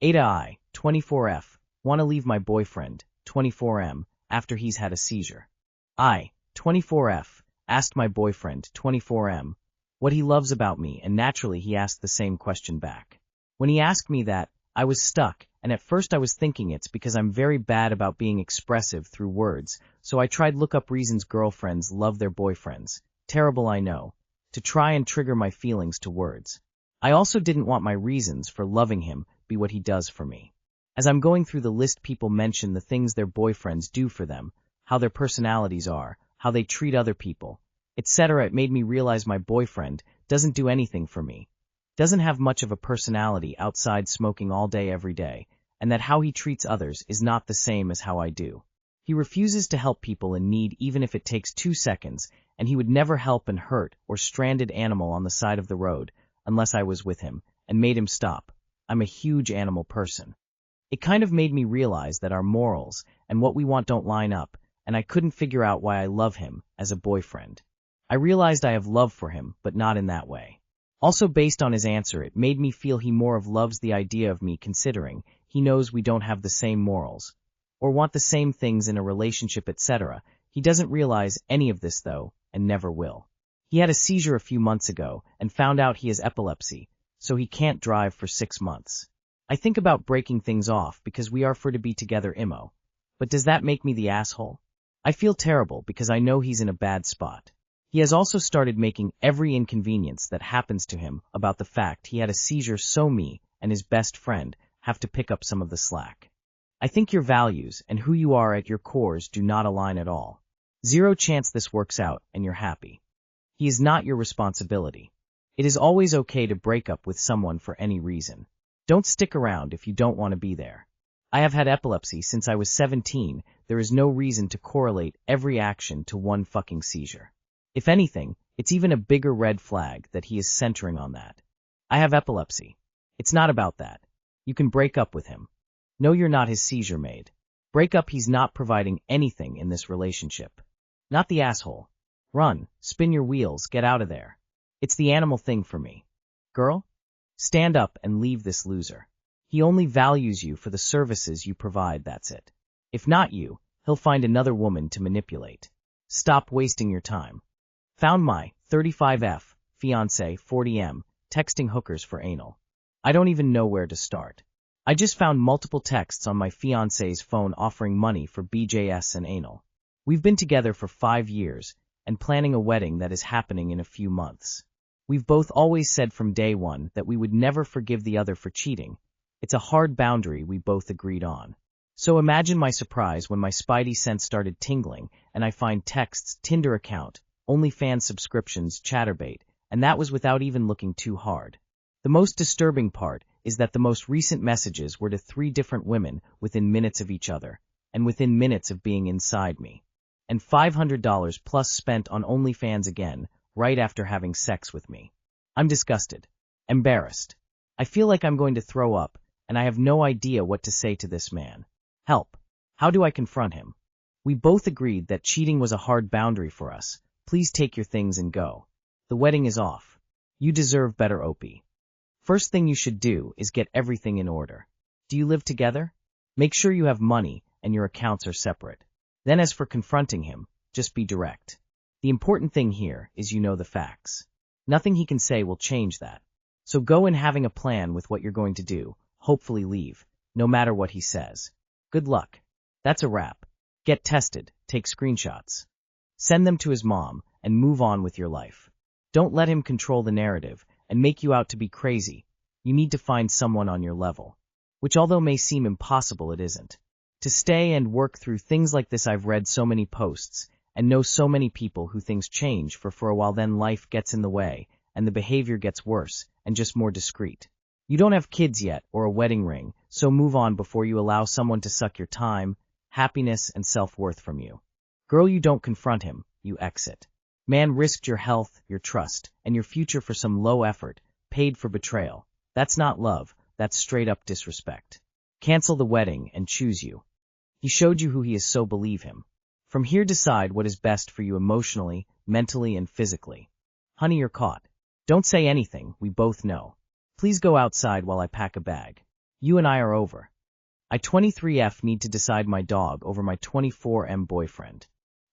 AITAH I, 24F, wanna leave my boyfriend, 24M, after he's had a seizure. I, 24F, asked my boyfriend, 24M, what he loves about me, and naturally he asked the same question back. When he asked me that, I was stuck, and at first I was thinking it's because I'm very bad about being expressive through words, so I tried look up reasons girlfriends love their boyfriends, terrible I know, to try and trigger my feelings to words. I also didn't want my reasons for loving him be what he does for me. As I'm going through the list, people mention the things their boyfriends do for them, how their personalities are, how they treat other people, etc. It made me realize my boyfriend doesn't do anything for me, doesn't have much of a personality outside smoking all day every day, and that how he treats others is not the same as how I do. He refuses to help people in need even if it takes 2 seconds, and he would never help an hurt or stranded animal on the side of the road unless I was with him and made him stop. I'm a huge animal person. It kind of made me realize that our morals and what we want don't line up, and I couldn't figure out why I love him as a boyfriend. I realized I have love for him, but not in that way. Also, based on his answer, it made me feel he more of loves the idea of me, considering he knows we don't have the same morals or want the same things in a relationship, etc. He doesn't realize any of this though, and never will. He had a seizure a few months ago and found out he has epilepsy, so he can't drive for 6 months. I think about breaking things off because we are for to be together immo. But does that make me the asshole? I feel terrible because I know he's in a bad spot. He has also started making every inconvenience that happens to him about the fact he had a seizure, so me and his best friend have to pick up some of the slack. I think your values and who you are at your cores do not align at all. 0 chance this works out and you're happy. He is not your responsibility. It is always okay to break up with someone for any reason. Don't stick around if you don't want to be there. I have had epilepsy since I was 17. There is no reason to correlate every action to one fucking seizure. If anything, it's even a bigger red flag that he is centering on that. I have epilepsy. It's not about that. You can break up with him. No, you're not his seizure maid. Break up, he's not providing anything in this relationship. Not the asshole. Run, spin your wheels, get out of there. It's the animal thing for me. Girl? Stand up and leave this loser. He only values you for the services you provide, that's it. If not you, he'll find another woman to manipulate. Stop wasting your time. Found my 35F, fiancé, 40M, texting hookers for anal. I don't even know where to start. I just found multiple texts on my fiancé's phone offering money for BJS and anal. We've been together for 5 years and planning a wedding that is happening in a few months. We've both always said from day one that we would never forgive the other for cheating. It's a hard boundary we both agreed on. So imagine my surprise when my spidey sense started tingling and I find texts, Tinder account, OnlyFans subscriptions, chatterbait, and that was without even looking too hard. The most disturbing part is that the most recent messages were to 3 different women within minutes of each other, and within minutes of being inside me. And $500 plus spent on OnlyFans again, right after having sex with me. I'm disgusted. Embarrassed. I feel like I'm going to throw up, and I have no idea what to say to this man. Help. How do I confront him? We both agreed that cheating was a hard boundary for us. Please take your things and go. The wedding is off. You deserve better, OP. First thing you should do is get everything in order. Do you live together? Make sure you have money and your accounts are separate. Then as for confronting him, just be direct. The important thing here is you know the facts. Nothing he can say will change that. So go in having a plan with what you're going to do, hopefully leave, no matter what he says. Good luck. That's a wrap. Get tested, take screenshots. Send them to his mom, and move on with your life. Don't let him control the narrative and make you out to be crazy. You need to find someone on your level. Which although may seem impossible, it isn't. To stay and work through things like this, I've read so many posts and know so many people who things change for a while, then life gets in the way and the behavior gets worse and just more discreet. You don't have kids yet or a wedding ring, so move on before you allow someone to suck your time, happiness, and self-worth from you. Girl, you don't confront him, you exit. Man risked your health, your trust, and your future for some low effort, paid for betrayal. That's not love, that's straight up disrespect. Cancel the wedding and choose you. He showed you who he is, so believe him. From here, decide what is best for you emotionally, mentally, and physically. Honey, you're caught. Don't say anything, we both know. Please go outside while I pack a bag. You and I are over. I 23F need to decide my dog over my 24M boyfriend.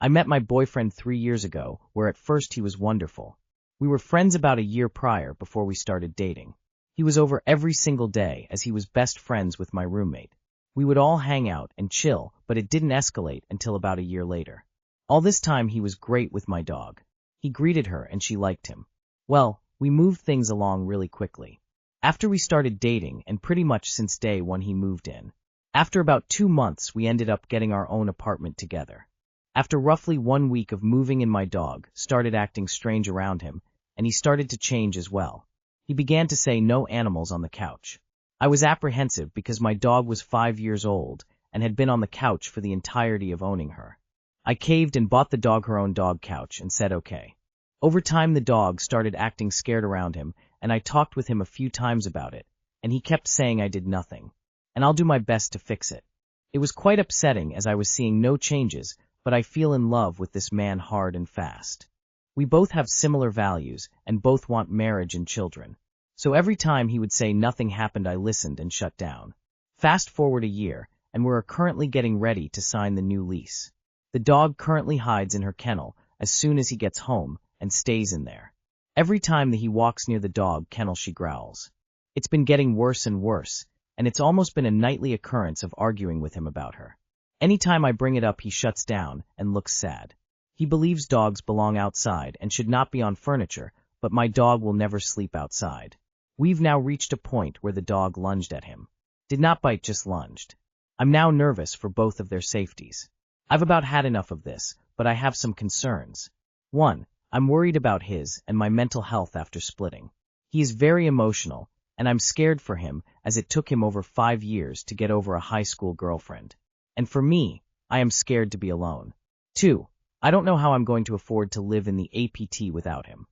I met my boyfriend 3 years ago, where at first he was wonderful. We were friends about a year prior before we started dating. He was over every single day as he was best friends with my roommate. We would all hang out and chill, but it didn't escalate until about a year later. All this time he was great with my dog. He greeted her and she liked him. Well, we moved things along really quickly. After we started dating, and pretty much since day one he moved in. After about 2 months we ended up getting our own apartment together. After roughly 1 week of moving in, my dog started acting strange around him, and he started to change as well. He began to say no animals on the couch. I was apprehensive because my dog was 5 years old and had been on the couch for the entirety of owning her. I caved and bought the dog her own dog couch and said okay. Over time the dog started acting scared around him, and I talked with him a few times about it, and he kept saying I did nothing, and I'll do my best to fix it. It was quite upsetting as I was seeing no changes, but I feel in love with this man hard and fast. We both have similar values and both want marriage and children. So every time he would say nothing happened, I listened and shut down. Fast forward a year, and we're currently getting ready to sign the new lease. The dog currently hides in her kennel as soon as he gets home and stays in there. Every time that he walks near the dog kennel she growls. It's been getting worse and worse, and it's almost been a nightly occurrence of arguing with him about her. Anytime I bring it up he shuts down and looks sad. He believes dogs belong outside and should not be on furniture, but my dog will never sleep outside. We've now reached a point where the dog lunged at him. Did not bite, just lunged. I'm now nervous for both of their safeties. I've about had enough of this, but I have some concerns. 1. I'm worried about his and my mental health after splitting. He is very emotional, and I'm scared for him as it took him over 5 years to get over a high school girlfriend. And for me, I am scared to be alone. 2. I don't know how I'm going to afford to live in the APT without him.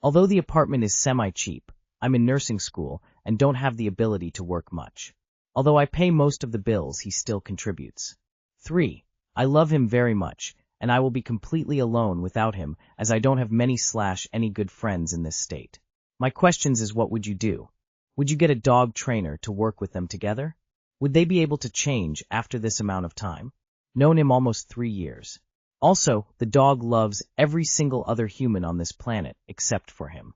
Although the apartment is semi-cheap, I'm in nursing school and don't have the ability to work much. Although I pay most of the bills, he still contributes. 3. I love him very much, and I will be completely alone without him as I don't have any good friends in this state. My questions is, what would you do? Would you get a dog trainer to work with them together? Would they be able to change after this amount of time? Known him almost 3 years. Also, the dog loves every single other human on this planet except for him.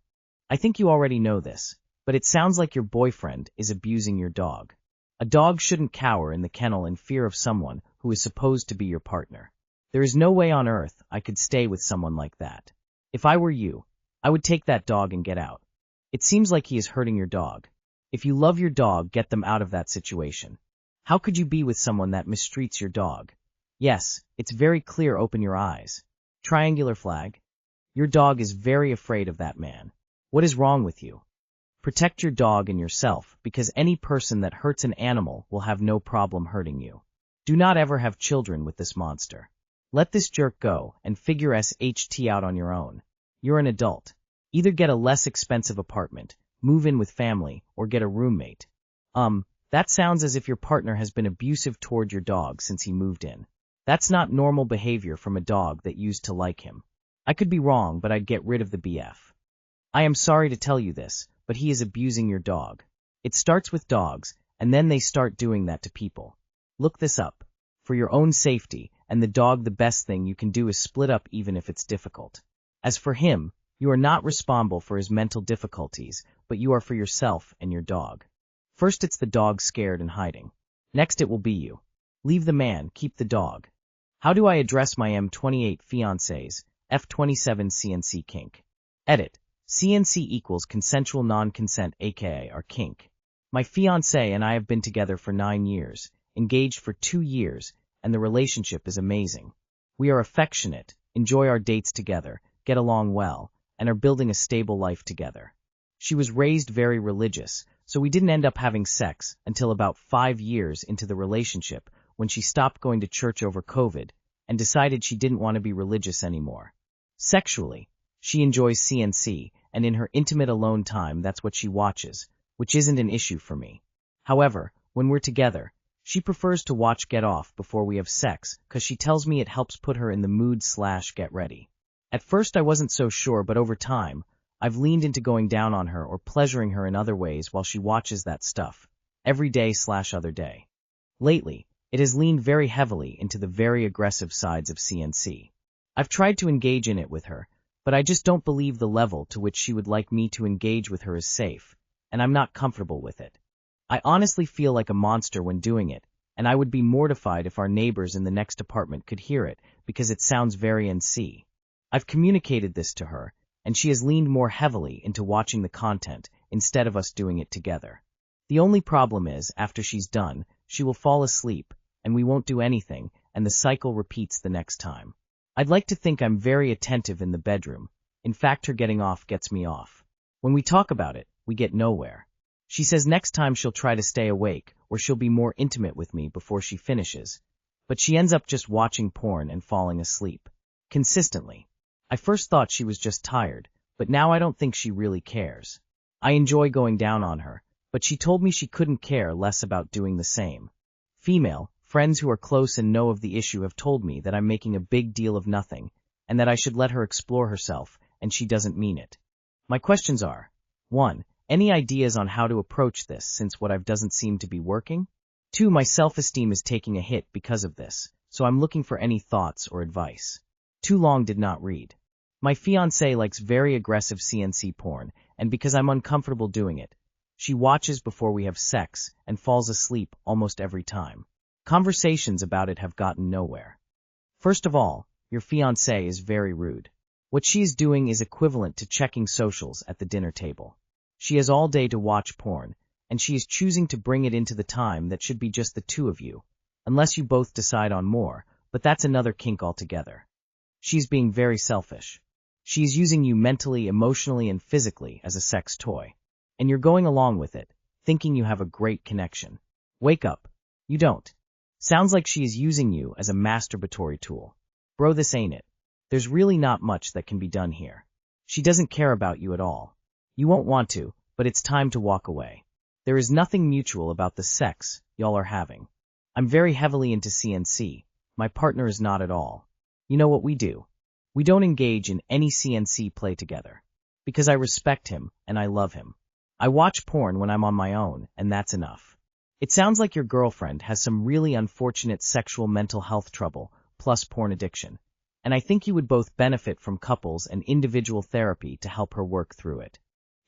I think you already know this, but it sounds like your boyfriend is abusing your dog. A dog shouldn't cower in the kennel in fear of someone who is supposed to be your partner. There is no way on earth I could stay with someone like that. If I were you, I would take that dog and get out. It seems like he is hurting your dog. If you love your dog, get them out of that situation. How could you be with someone that mistreats your dog? Yes, it's very clear. Open your eyes. Triangular flag. Your dog is very afraid of that man. What is wrong with you? Protect your dog and yourself, because any person that hurts an animal will have no problem hurting you. Do not ever have children with this monster. Let this jerk go and figure SHT out on your own. You're an adult. Either get a less expensive apartment, move in with family, or get a roommate. That sounds as if your partner has been abusive toward your dog since he moved in. That's not normal behavior from a dog that used to like him. I could be wrong, but I'd get rid of the BF. I am sorry to tell you this, but he is abusing your dog. It starts with dogs, and then they start doing that to people. Look this up. For your own safety and the dog, the best thing you can do is split up, even if it's difficult. As for him, you are not responsible for his mental difficulties, but you are for yourself and your dog. First it's the dog scared and hiding. Next it will be you. Leave the man, keep the dog. How do I address my M28 fiancés, F27 CNC kink? Edit. CNC equals consensual non-consent, aka our kink. My fiancé and I have been together for 9 years, engaged for 2 years, and the relationship is amazing. We are affectionate, enjoy our dates together, get along well, and are building a stable life together. She was raised very religious, so we didn't end up having sex until about 5 years into the relationship, when she stopped going to church over COVID and decided she didn't want to be religious anymore. Sexually, she enjoys CNC, and in her intimate alone time that's what she watches, which isn't an issue for me. However, when we're together, she prefers to watch Get Off before we have sex, cause she tells me it helps put her in the mood/get ready. At first I wasn't so sure, but over time, I've leaned into going down on her or pleasuring her in other ways while she watches that stuff, every day/other day. Lately, it has leaned very heavily into the very aggressive sides of CNC. I've tried to engage in it with her, but I just don't believe the level to which she would like me to engage with her is safe, and I'm not comfortable with it. I honestly feel like a monster when doing it, and I would be mortified if our neighbors in the next apartment could hear it, because it sounds very NC. I've communicated this to her, and she has leaned more heavily into watching the content instead of us doing it together. The only problem is, after she's done, she will fall asleep, and we won't do anything, and the cycle repeats the next time. I'd like to think I'm very attentive in the bedroom. In fact, her getting off gets me off. When we talk about it, we get nowhere. She says next time she'll try to stay awake, or she'll be more intimate with me before she finishes, but she ends up just watching porn and falling asleep. Consistently. I first thought she was just tired, but now I don't think she really cares. I enjoy going down on her, but she told me she couldn't care less about doing the same. Female, friends who are close and know of the issue have told me that I'm making a big deal of nothing, and that I should let her explore herself, and she doesn't mean it. My questions are: 1. Any ideas on how to approach this since what I've doesn't seem to be working? 2. My self-esteem is taking a hit because of this, so I'm looking for any thoughts or advice. Too long did not read. My fiancé likes very aggressive CNC porn, and because I'm uncomfortable doing it, she watches before we have sex and falls asleep almost every time. Conversations about it have gotten nowhere. First of all, your fiancé is very rude. What she is doing is equivalent to checking socials at the dinner table. She has all day to watch porn, and she is choosing to bring it into the time that should be just the two of you, unless you both decide on more, but that's another kink altogether. She's being very selfish. She is using you mentally, emotionally, and physically as a sex toy. And you're going along with it, thinking you have a great connection. Wake up. You don't. Sounds like she is using you as a masturbatory tool. Bro, this ain't it. There's really not much that can be done here. She doesn't care about you at all. You won't want to, but it's time to walk away. There is nothing mutual about the sex y'all are having. I'm very heavily into CNC. My partner is not at all. You know what we do? We don't engage in any CNC play together. Because I respect him and I love him. I watch porn when I'm on my own, and that's enough. It sounds like your girlfriend has some really unfortunate sexual mental health trouble, plus porn addiction, and I think you would both benefit from couples and individual therapy to help her work through it.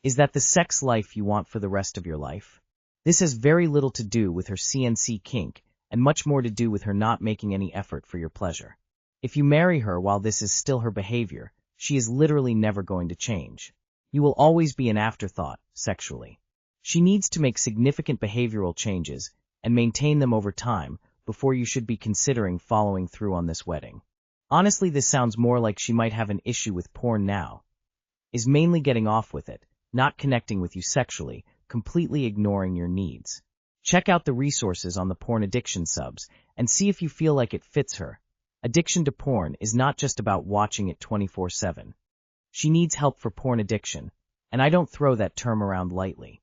Is that the sex life you want for the rest of your life? This has very little to do with her CNC kink, and much more to do with her not making any effort for your pleasure. If you marry her while this is still her behavior, she is literally never going to change. You will always be an afterthought, sexually. She needs to make significant behavioral changes and maintain them over time before you should be considering following through on this wedding. Honestly, this sounds more like she might have an issue with porn now. Is mainly getting off with it, not connecting with you sexually, completely ignoring your needs. Check out the resources on the porn addiction subs and see if you feel like it fits her. Addiction to porn is not just about watching it 24/7. She needs help for porn addiction, and I don't throw that term around lightly.